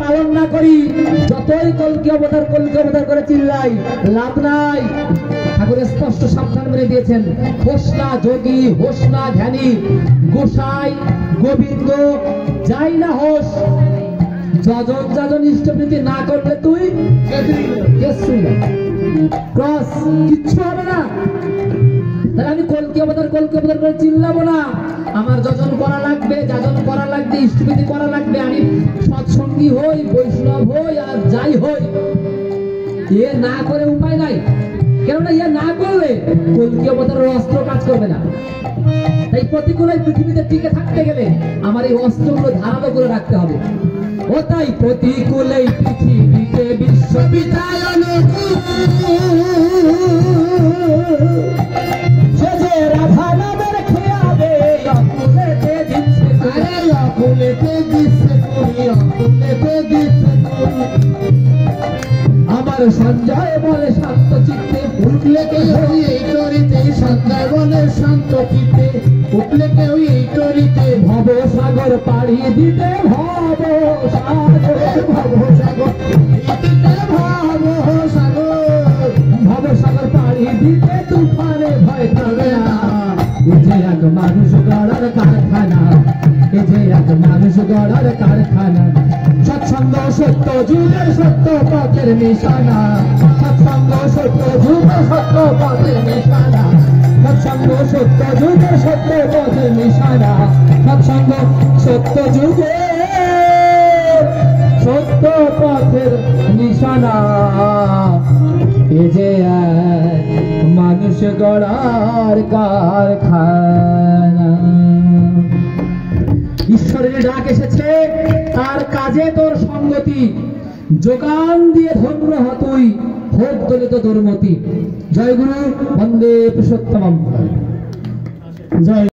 পালন না করি, যতই কলকি অবতার করে চিল্লাই, লাভ নাই। ঠাকুর স্পষ্ট সাবধান করে দিয়েছেন, হোসনা যোগী, হোসনা ধ্যানী, গোসাই গোবিন্দ যাই না হোস, যজন যজন ইষ্টপ্রীতি না করলে তুই কিছুই না, ক্রস কিচ্ছু হবে না। তাহলে আমি কলকি অবতার করে চিল্লাবো না, আমার যজন করা লাগবে, যাজন করা লাগবে, ইষ্টপ্রীতি করা লাগবে, আমি সৎসঙ্গী হই, বৈষ্ণব হই, আর যাই হই, এ না করে উপায় নাই। কেননা ইয়ে না করলে কলকি অবতারের অস্ত্র কাজ করবে না। তাই প্রতিকূল পৃথিবীতে টিকে থাকতে গেলে আমার এই অস্ত্রগুলো ধারালো করে রাখতে হবে। ও তাই প্রতিকূল পৃথিবীতে বিশ্ববিদ্যালয় আমার সঞ্জয় বলে শান্ত চিত্তে, উঠলে কেউ এই তরিতে, সঞ্জয় বলে শান্ত চিত্তে, উঠলে কেউ এই তরিতে, ভব সাগর পাড়ি দিতে, ভব সাগর পাড়ি দিতে, তুফানে ভয় করবে না। এ যে এক মানুষ গড়ার কারখানা, এ যে এক মানুষ গড়ার কারখানা, সৎসঙ্গ সত্য যুগের সত্য পথের নিশানা, সৎসঙ্গ সত্য যুগের সত্য পথের নিশানা, সৎসঙ্গ সত্য যুগের সত্য পথের নিশানা, সৎসঙ্গ সত্য যুগের সত্য পথের নিশানা। এ যে এক মানুষ গড়ার কারখানা। ঈশ্বরের ডাক এসেছে, তার কাজে তোর সঙ্গতি, যোগান দিয়ে ধন্য হ তুই, হোক দলিত দুর্মতি। জয় গুরু, বন্দে পুরুষোত্তমম। জয়।